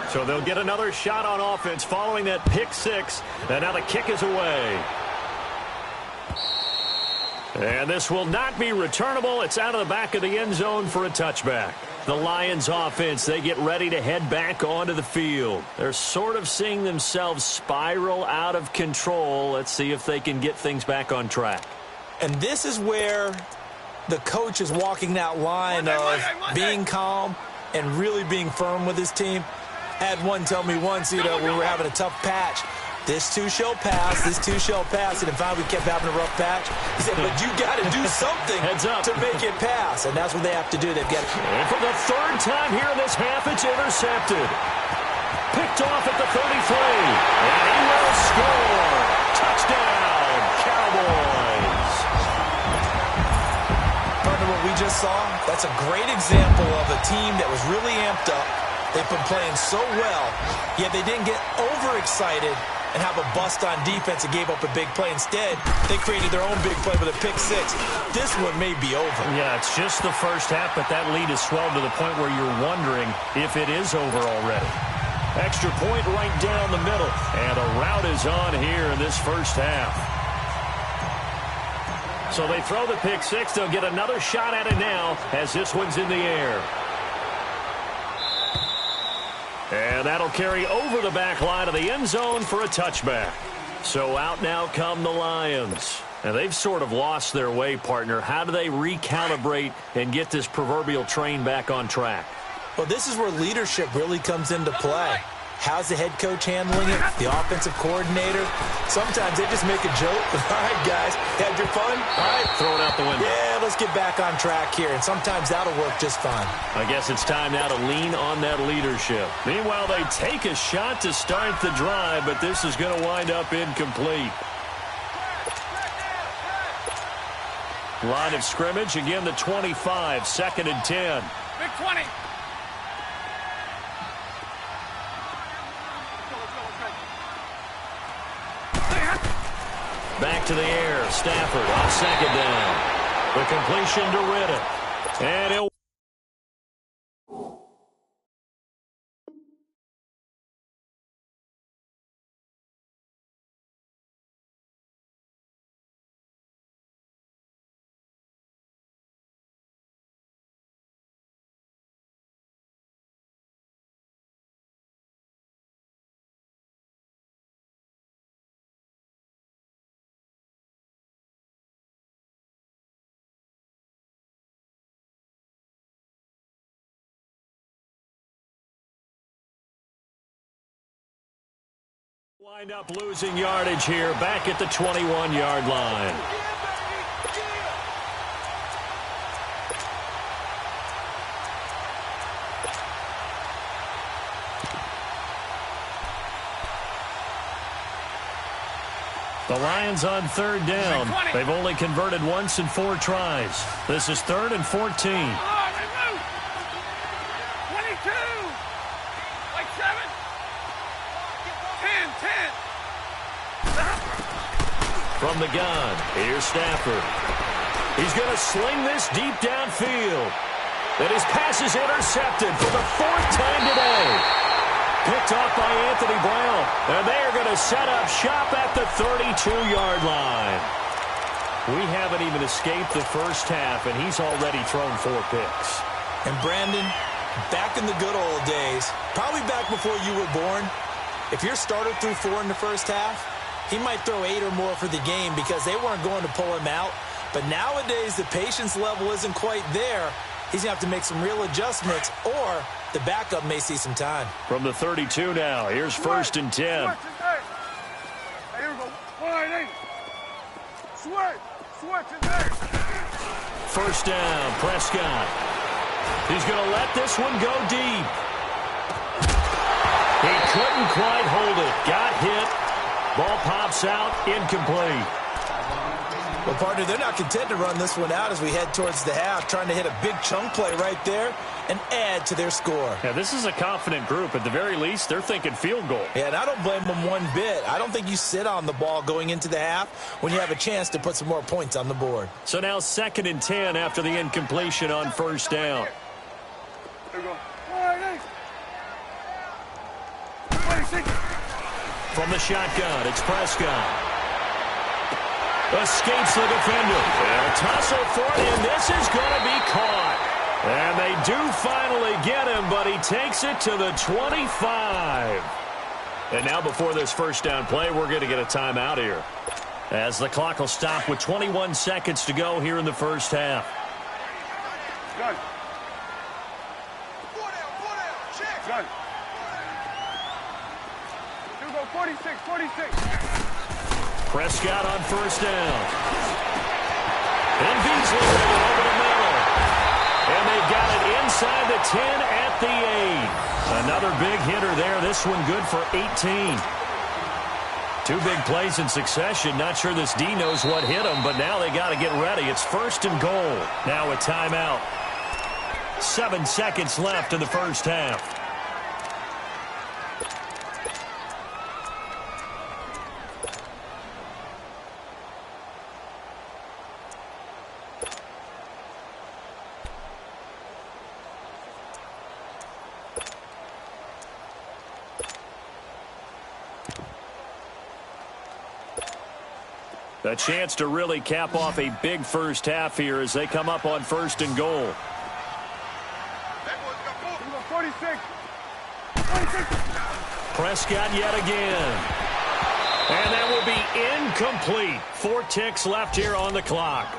So they'll get another shot on offense following that pick six. And now the kick is away. And this will not be returnable. It's out of the back of the end zone for a touchback. The Lions offense, they get ready to head back onto the field. They're sort of seeing themselves spiral out of control. Let's see if they can get things back on track. And this is where the coach is walking that line of being calm and really being firm with his team. I had one tell me once, we were having a tough patch. This too shall pass, this too shall pass. And finally we kept having a rough patch. He said, but you got to do something to make it pass. And that's what they have to do. They've got to. And for the third time here in this half, it's intercepted. Picked off at the 33. And he will score. Touchdown, Cowboys. Partner, what we just saw, that's a great example of a team that was really amped up. They've been playing so well, yet they didn't get overexcited and have a bust on defense and gave up a big play. Instead, they created their own big play with a pick six. This one may be over. Yeah, it's just the first half, but that lead has swelled to the point where you're wondering if it is over already. Extra point right down the middle, and a route is on here in this first half. So they throw the pick six. They'll get another shot at it now as this one's in the air. And that'll carry over the back line of the end zone for a touchback. So out now come the Lions. And they've sort of lost their way, partner. How do they recalibrate and get this proverbial train back on track? Well, this is where leadership really comes into play. How's the head coach handling it? The offensive coordinator? Sometimes they just make a joke. All right, guys, had your fun? All right. Throw it out the window. Yeah, let's get back on track here. And sometimes that'll work just fine. I guess it's time now to lean on that leadership. Meanwhile, they take a shot to start the drive, but this is going to wind up incomplete. Line of scrimmage, again the 25, 2nd and 10. Big 20. Back to the air. Stafford on 2nd down. The completion to Riddick. And he'll... wind up losing yardage here, back at the 21-yard line. The Lions on 3rd down. They've only converted once in 4 tries. This is 3rd and 14. From the gun, here's Stafford. He's going to sling this deep downfield. And his pass is intercepted for the 4th time today. Picked off by Anthony Brown. And they are going to set up shop at the 32-yard line. We haven't even escaped the first half, and he's already thrown 4 picks. And Brandon, back in the good old days, probably back before you were born, if your starter threw 4 in the first half, he might throw 8 or more for the game because they weren't going to pull him out. But nowadays, the patience level isn't quite there. He's going to have to make some real adjustments, or the backup may see some time. From the 32 now, here's 1st and 10. First down, Prescott. He's going to let this one go deep. He couldn't quite hold it. Got hit. Ball pops out, incomplete. Well, partner, they're not content to run this one out as we head towards the half, trying to hit a big chunk play right there and add to their score. Yeah, this is a confident group. At the very least, they're thinking field goal. Yeah, and I don't blame them one bit. I don't think you sit on the ball going into the half when you have a chance to put some more points on the board. So now 2nd and 10 after the incompletion on 1st down. Here we go. From the shotgun, it's Prescott. Escapes the defender. They'll tussle for it, and this is going to be caught. And they do finally get him, but he takes it to the 25. And now before this first down play, we're going to get a timeout here, as the clock will stop with 21 seconds to go here in the first half. Gun. 46. Prescott on first down. And Beasley over the middle. And they've got it inside the 10 at the 8. Another big hitter there. This one good for 18. Two big plays in succession. Not sure this D knows what hit him, but now they got to get ready. It's first and goal. Now a timeout. 7 seconds left in the first half. A chance to really cap off a big first half here as they come up on first and goal. 46. Prescott yet again. And that will be incomplete. 4 ticks left here on the clock.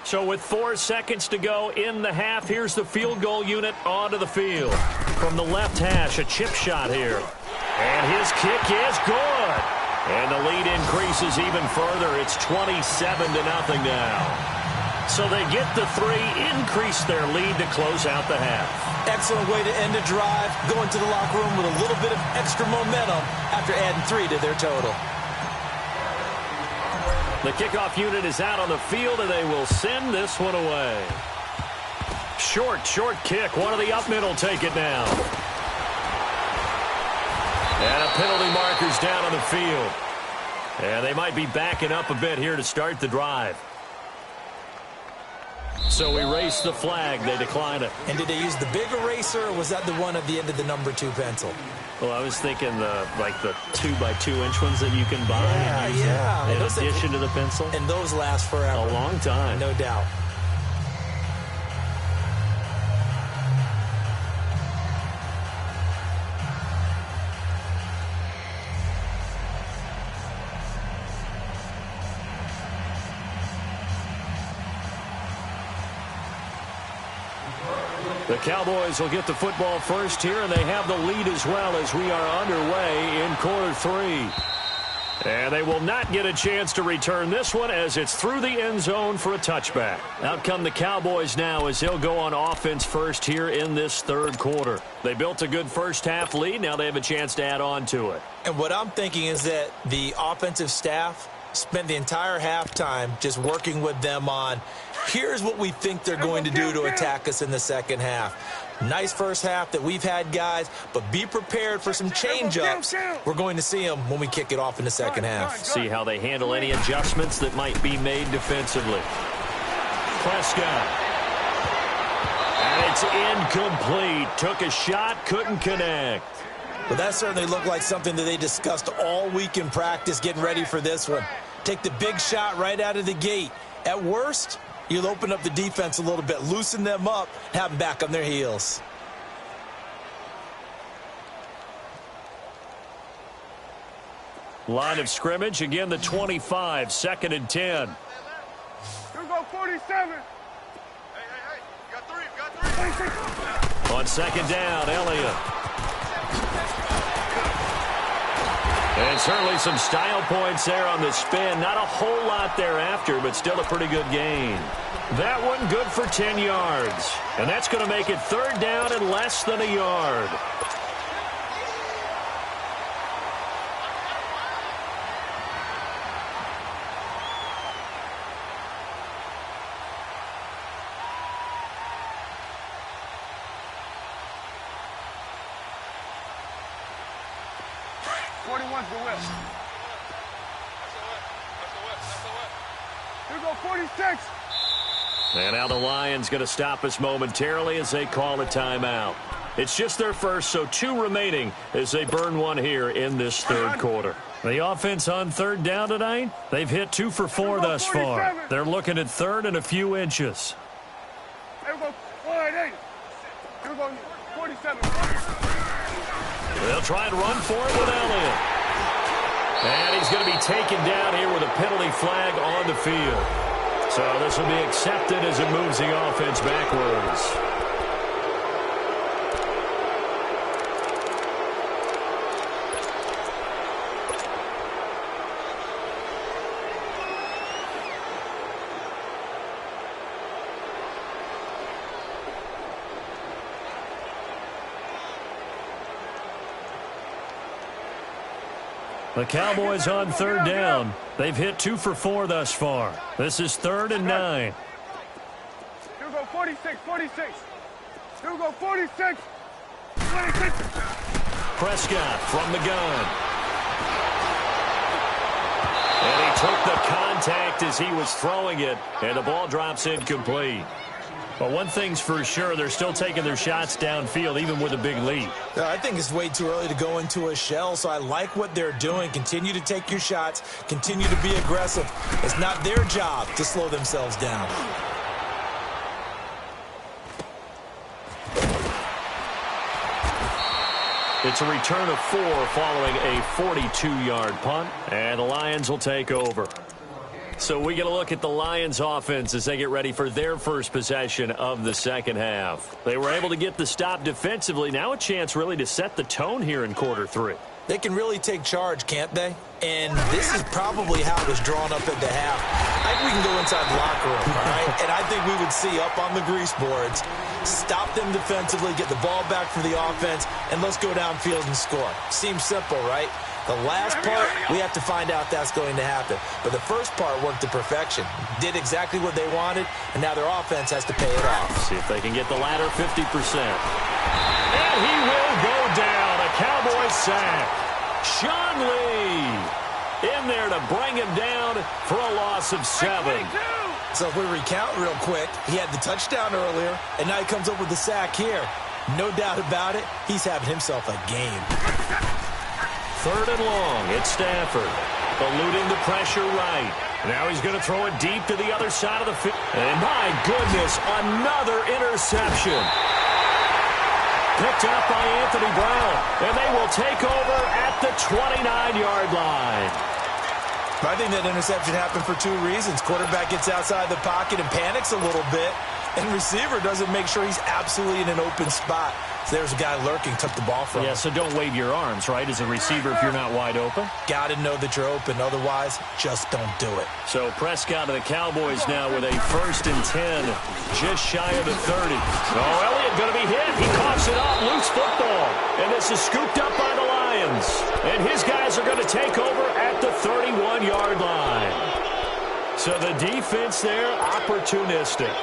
So with 4 seconds to go in the half, here's the field goal unit onto the field. From the left hash, a chip shot here. And his kick is good. And the lead increases even further. It's 27-0 now. So they get the 3, increase their lead to close out the half. Excellent way to end a drive, go into the locker room with a little bit of extra momentum after adding 3 to their total. The kickoff unit is out on the field, and they will send this one away. Short kick. One of the up middle take it now. And a penalty marker's down on the field. And they might be backing up a bit here to start the drive. So erase the flag. They decline it. And did they use the big eraser, or was that the one at the end of the number 2 pencil? Well, I was thinking the 2x2-inch ones that you can buy. Yeah. In addition to the pencil. And those last forever. A long time. No doubt. The Cowboys will get the football first here, and they have the lead as well as we are underway in quarter 3. And they will not get a chance to return this one as it's through the end zone for a touchback. Out come the Cowboys now as they'll go on offense first here in this third quarter. They built a good first half lead. Now they have a chance to add on to it. And what I'm thinking is that the offensive staff spent the entire halftime just working with them on, here's what we think they're going to do to attack us in the second half. Nice first half that we've had, guys, but be prepared for some change-ups. We're going to see them when we kick it off in the second half. See how they handle any adjustments that might be made defensively. Prescott. And it's incomplete. Took a shot, couldn't connect. But that certainly looked like something that they discussed all week in practice getting ready for this one. Take the big shot right out of the gate. At worst, you'll open up the defense a little bit, loosen them up, have them back on their heels. Line of scrimmage, again the 25, 2nd and 10. You go 47. Hey, you got 3. On second down, Elliott. And certainly some style points there on the spin. Not a whole lot thereafter, but still a pretty good gain. That one good for 10 yards. And that's going to make it 3rd down and less than a yard. Here go 46. And now the Lions going to stop us momentarily as they call a timeout. It's just their first, so 2 remaining as they burn one here in this third quarter. The offense on third down tonight, they've hit 2 for 4 thus far. They're looking at third and a few inches. Here we go 48. Here we go 47. They'll try and run for it with Elliott. And he's going to be taken down here with a penalty flag on the field. So this will be accepted as it moves the offense backwards. The Cowboys on third down. They've hit 2 for 4 thus far. This is 3rd and 9. Here we go 46, 46. Here we go 46, 26. Prescott from the gun. And he took the contact as he was throwing it, and the ball drops incomplete. But one thing's for sure, they're still taking their shots downfield, even with a big lead. I think it's way too early to go into a shell, so I like what they're doing. Continue to take your shots. Continue to be aggressive. It's not their job to slow themselves down. It's a return of 4 following a 42-yard punt, and the Lions will take over. So we get a look at the Lions offense as they get ready for their first possession of the second half. They were able to get the stop defensively. Now a chance really to set the tone here in quarter 3. They can really take charge, can't they? And this is probably how it was drawn up at the half. I think we can go inside the locker room, all right? And I think we would see up on the grease boards, stop them defensively, get the ball back for the offense, and let's go downfield and score. Seems simple, right? The last part, we have to find out that's going to happen. But the first part worked to perfection. Did exactly what they wanted, and now their offense has to pay it off. See if they can get the latter 50%. And he will go down. A Cowboys sack. Sean Lee in there to bring him down for a loss of 7. So if we recount real quick, he had the touchdown earlier, and now he comes up with the sack here. No doubt about it, he's having himself a game. 3rd and long. It's Stafford eluding the pressure right. Now he's going to throw it deep to the other side of the field. And my goodness, another interception. Picked up by Anthony Brown. And they will take over at the 29-yard line. I think that interception happened for 2 reasons. Quarterback gets outside the pocket and panics a little bit. And receiver doesn't make sure he's absolutely in an open spot. So there's a guy lurking, took the ball from him. Yeah, so don't wave your arms, right, as a receiver if you're not wide open. Got to know that you're open. Otherwise, just don't do it. So Prescott of the Cowboys now with a 1st and 10, just shy of the 30. Oh, Elliott going to be hit. He coughs it up. Loose football. And this is scooped up by the Lions. And his guys are going to take over at the 31-yard line. So the defense there, opportunistic.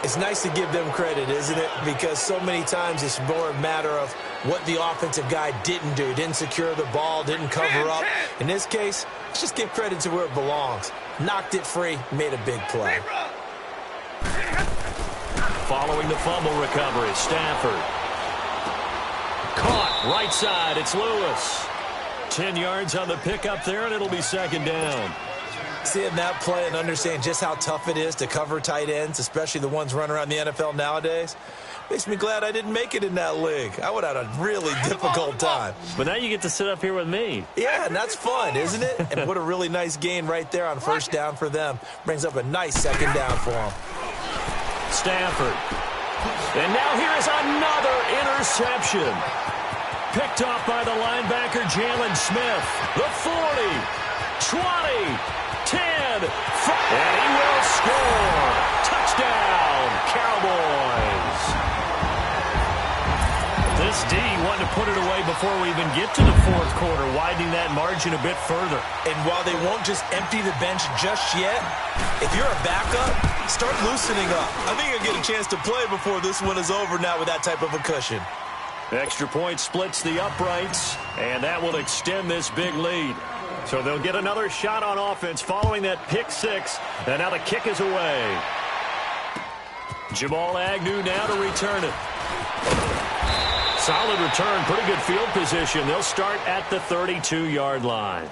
It's nice to give them credit, isn't it? Because so many times it's more a matter of what the offensive guy didn't do. Didn't secure the ball, didn't cover up. In this case, let's just give credit to where it belongs. Knocked it free, made a big play. Following the fumble recovery, Stafford. Caught, right side, it's Lewis. 10 yards on the pickup there, and it'll be 2nd down. Seeing that play and understand just how tough it is to cover tight ends, especially the ones running around the NFL nowadays, makes me glad I didn't make it in that league. I would have had a really difficult time. But now you get to sit up here with me. Yeah, and that's fun, isn't it? And what a really nice gain right there on 1st down for them. Brings up a nice 2nd down for them. Stafford. And now here is another interception. Picked off by the linebacker, Jalen Smith. The 40, 20, 10, and he will score. Touchdown, Cowboys. This D wanted to put it away before we even get to the 4th quarter, widening that margin a bit further. And while they won't just empty the bench just yet, if you're a backup, start loosening up. I think you'll get a chance to play before this one is over now with that type of a cushion. Extra point splits the uprights, and that will extend this big lead. So they'll get another shot on offense following that pick six. And now the kick is away. Jamal Agnew now to return it. Solid return, pretty good field position. They'll start at the 32-yard line.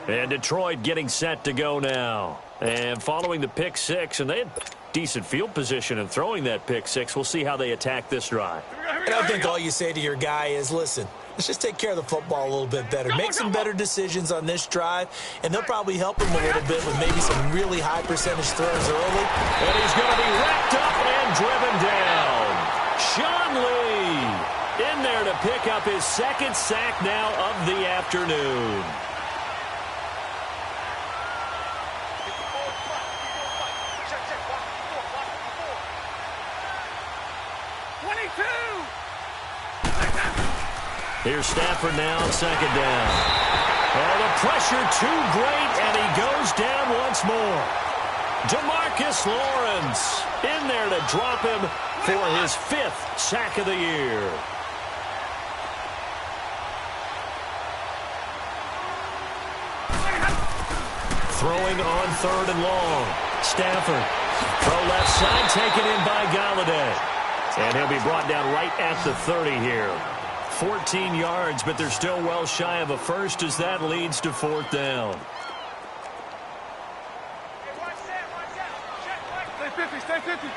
And Detroit getting set to go now. And following the pick six, and they had decent field position in throwing that pick six. We'll see how they attack this drive. And I think all you say to your guy is, listen, let's just take care of the football a little bit better. Make some better decisions on this drive, and they'll probably help him a little bit with maybe some really high percentage throws early. And he's going to be wrapped up and driven down. Sean Lee in there to pick up his second sack now of the afternoon. Here's Stafford now on second down. Oh, the pressure too great, and he goes down once more. DeMarcus Lawrence in there to drop him for his 5th sack of the year. Throwing on 3rd and long. Stafford. Throw left side taken in by Galladay. And he'll be brought down right at the 30 here. 14 yards, but they're still well shy of a first as that leads to 4th down. Stay 50, stay 50.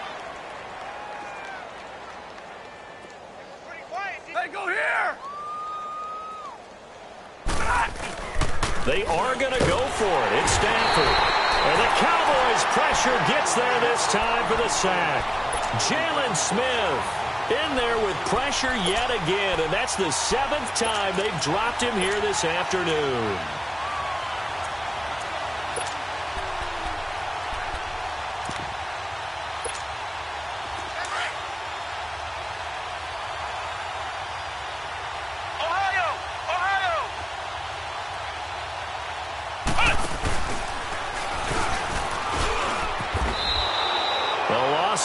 Hey, go here! They are going to go for it. It's Stafford. And the Cowboys' pressure gets there this time for the sack. Jalen Smith in there with pressure yet again, and that's the 7th time they've dropped him here this afternoon.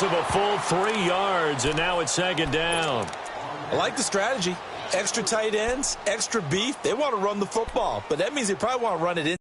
Of a full 3 yards, and now it's 2nd down. I like the strategy. Extra tight ends, extra beef. They want to run the football, but that means they probably want to run it in.